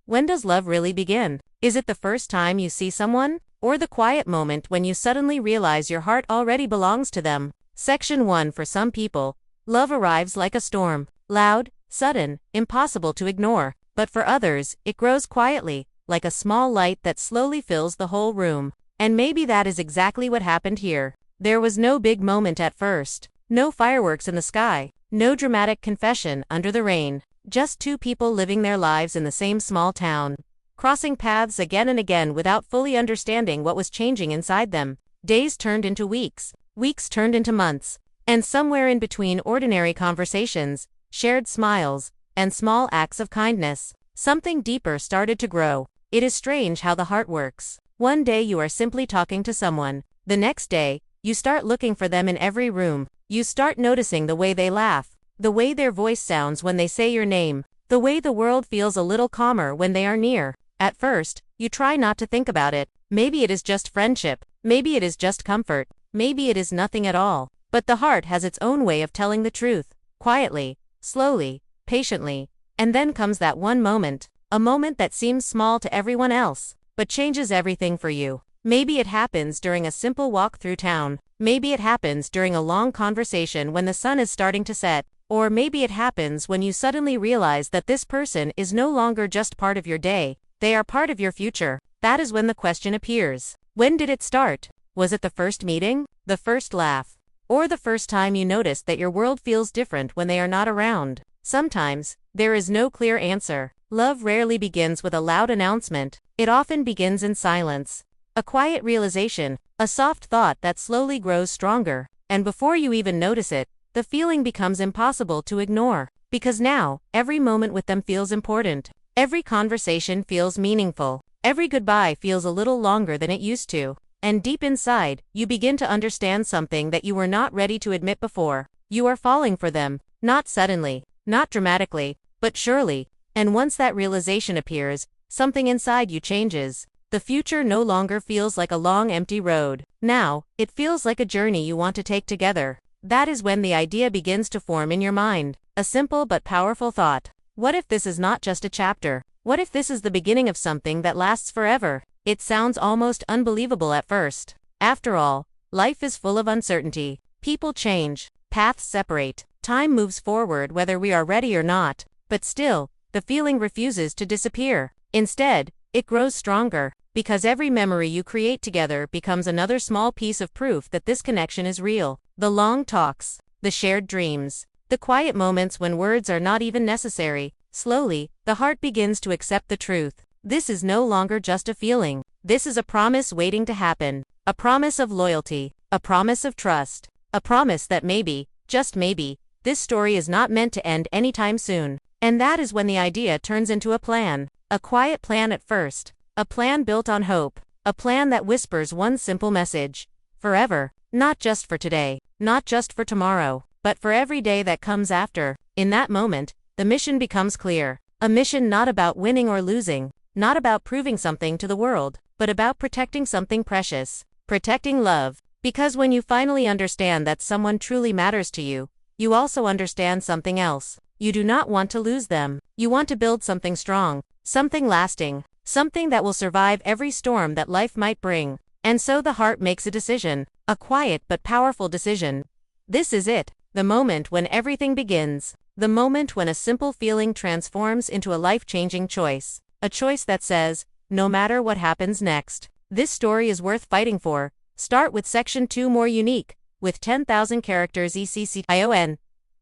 When does love really begin? Is it the first time you see someone? Or the quiet moment when you suddenly realize your heart already belongs to them? Section 1. For some people, love arrives like a storm. Loud, sudden, impossible to ignore. But for others, it grows quietly, like a small light that slowly fills the whole room. And maybe that is exactly what happened here. There was no big moment at first. No fireworks in the sky. No dramatic confession under the rain. Just two people living their lives in the same small town, crossing paths again and again without fully understanding what was changing inside them. Days turned into weeks, weeks turned into months, and somewhere in between ordinary conversations, shared smiles, and small acts of kindness, something deeper started to grow. It is strange how the heart works. One day you are simply talking to someone. The next day, you start looking for them in every room. You start noticing the way they laugh, the way their voice sounds when they say your name, the way the world feels a little calmer when they are near. At first, you try not to think about it. Maybe it is just friendship. Maybe it is just comfort. Maybe it is nothing at all. But the heart has its own way of telling the truth. Quietly, slowly, patiently. And then comes that one moment. A moment that seems small to everyone else, but changes everything for you. Maybe it happens during a simple walk through town. Maybe it happens during a long conversation when the sun is starting to set. Or maybe it happens when you suddenly realize that this person is no longer just part of your day, they are part of your future. That is when the question appears. When did it start? Was it the first meeting? The first laugh? Or the first time you noticed that your world feels different when they are not around? Sometimes, there is no clear answer. Love rarely begins with a loud announcement. It often begins in silence. A quiet realization, a soft thought that slowly grows stronger. And before you even notice it, the feeling becomes impossible to ignore, because now, every moment with them feels important. Every conversation feels meaningful. Every goodbye feels a little longer than it used to. And deep inside, you begin to understand something that you were not ready to admit before. You are falling for them, not suddenly, not dramatically, but surely. And once that realization appears, something inside you changes. The future no longer feels like a long empty road. Now, it feels like a journey you want to take together. That is when the idea begins to form in your mind. A simple but powerful thought. What if this is not just a chapter? What if this is the beginning of something that lasts forever? It sounds almost unbelievable at first. After all, life is full of uncertainty. People change. Paths separate. Time moves forward whether we are ready or not. But still, the feeling refuses to disappear. Instead, it grows stronger, because every memory you create together becomes another small piece of proof that this connection is real. The long talks, the shared dreams, the quiet moments when words are not even necessary. Slowly, the heart begins to accept the truth. This is no longer just a feeling. This is a promise waiting to happen. A promise of loyalty. A promise of trust. A promise that maybe, just maybe, this story is not meant to end anytime soon. And that is when the idea turns into a plan. A quiet plan at first. A plan built on hope. A plan that whispers one simple message. Forever. Not just for today. Not just for tomorrow. But for every day that comes after. In that moment, the mission becomes clear. A mission not about winning or losing. Not about proving something to the world. But about protecting something precious. Protecting love. Because when you finally understand that someone truly matters to you, you also understand something else. You do not want to lose them. You want to build something strong. Something lasting. Something that will survive every storm that life might bring. And so the heart makes a decision. A quiet but powerful decision. This is it. The moment when everything begins. The moment when a simple feeling transforms into a life-changing choice. A choice that says, no matter what happens next, this story is worth fighting for. Start with section 2 more unique, with 10,000 characters ECCION.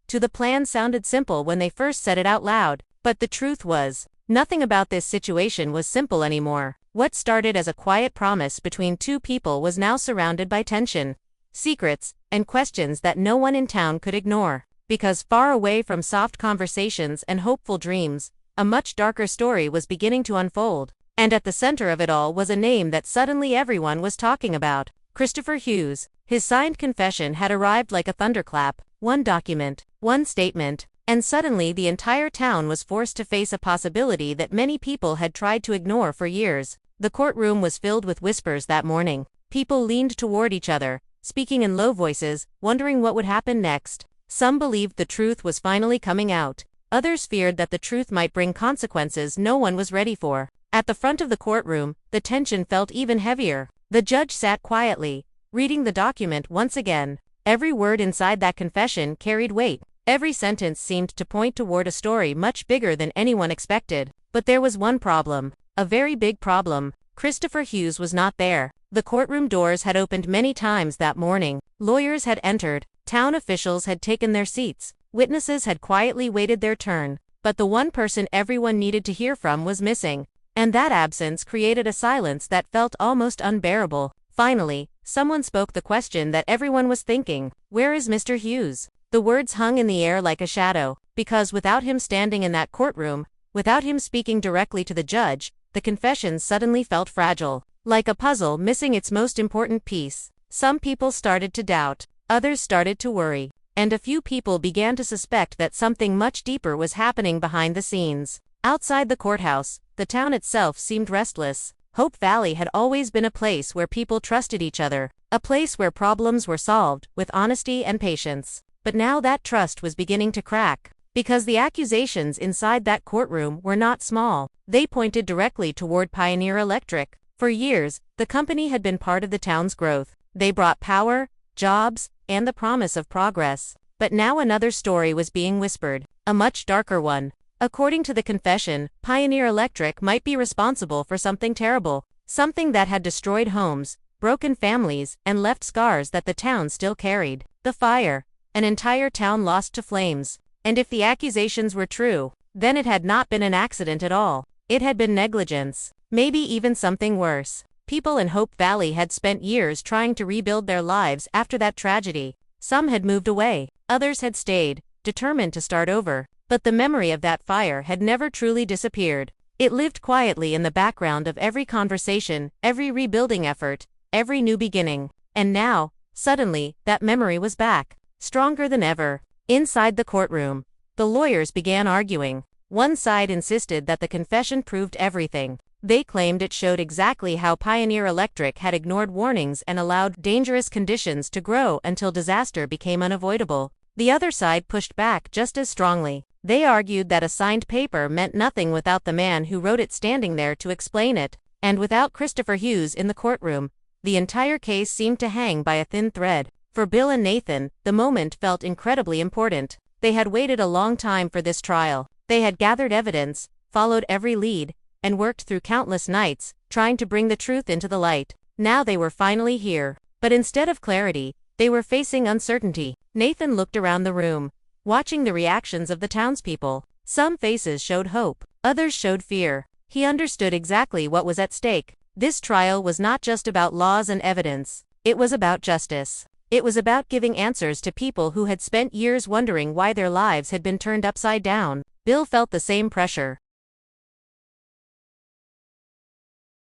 To the plan sounded simple when they first said it out loud, but the truth was, nothing about this situation was simple anymore. What started as a quiet promise between two people was now surrounded by tension, secrets, and questions that no one in town could ignore. Because far away from soft conversations and hopeful dreams, a much darker story was beginning to unfold. And at the center of it all was a name that suddenly everyone was talking about. Christopher Hughes. His signed confession had arrived like a thunderclap. One document, one statement, and suddenly the entire town was forced to face a possibility that many people had tried to ignore for years. The courtroom was filled with whispers that morning. People leaned toward each other, speaking in low voices, wondering what would happen next. Some believed the truth was finally coming out. Others feared that the truth might bring consequences no one was ready for. At the front of the courtroom, the tension felt even heavier. The judge sat quietly, reading the document once again. Every word inside that confession carried weight. Every sentence seemed to point toward a story much bigger than anyone expected. But there was one problem. A very big problem. Christopher Hughes was not there. The courtroom doors had opened many times that morning. Lawyers had entered. Town officials had taken their seats. Witnesses had quietly waited their turn. But the one person everyone needed to hear from was missing. And that absence created a silence that felt almost unbearable. Finally, someone spoke the question that everyone was thinking. Where is Mr. Hughes? The words hung in the air like a shadow, because without him standing in that courtroom, without him speaking directly to the judge, the confession suddenly felt fragile, like a puzzle missing its most important piece. Some people started to doubt, others started to worry, and a few people began to suspect that something much deeper was happening behind the scenes. Outside the courthouse, the town itself seemed restless. Hope Valley had always been a place where people trusted each other, a place where problems were solved with honesty and patience. But now that trust was beginning to crack, because the accusations inside that courtroom were not small. They pointed directly toward Pioneer Electric. For years, the company had been part of the town's growth. They brought power, jobs, and the promise of progress. But now another story was being whispered, a much darker one. According to the confession, Pioneer Electric might be responsible for something terrible, something that had destroyed homes, broken families, and left scars that the town still carried. The fire. An entire town lost to flames. And if the accusations were true, then it had not been an accident at all. It had been negligence. Maybe even something worse. People in Hope Valley had spent years trying to rebuild their lives after that tragedy. Some had moved away. Others had stayed, determined to start over. But the memory of that fire had never truly disappeared. It lived quietly in the background of every conversation, every rebuilding effort, every new beginning. And now, suddenly, that memory was back, stronger than ever. Inside the courtroom, the lawyers began arguing. One side insisted that the confession proved everything. They claimed it showed exactly how Pioneer Electric had ignored warnings and allowed dangerous conditions to grow until disaster became unavoidable. The other side pushed back just as strongly. They argued that a signed paper meant nothing without the man who wrote it standing there to explain it. And without Christopher Hughes in the courtroom, the entire case seemed to hang by a thin thread. For Bill and Nathan, the moment felt incredibly important. They had waited a long time for this trial. They had gathered evidence, followed every lead, and worked through countless nights, trying to bring the truth into the light. Now they were finally here. But instead of clarity, they were facing uncertainty. Nathan looked around the room, watching the reactions of the townspeople. Some faces showed hope, others showed fear. He understood exactly what was at stake. This trial was not just about laws and evidence. It was about justice. It was about giving answers to people who had spent years wondering why their lives had been turned upside down. Bill felt the same pressure.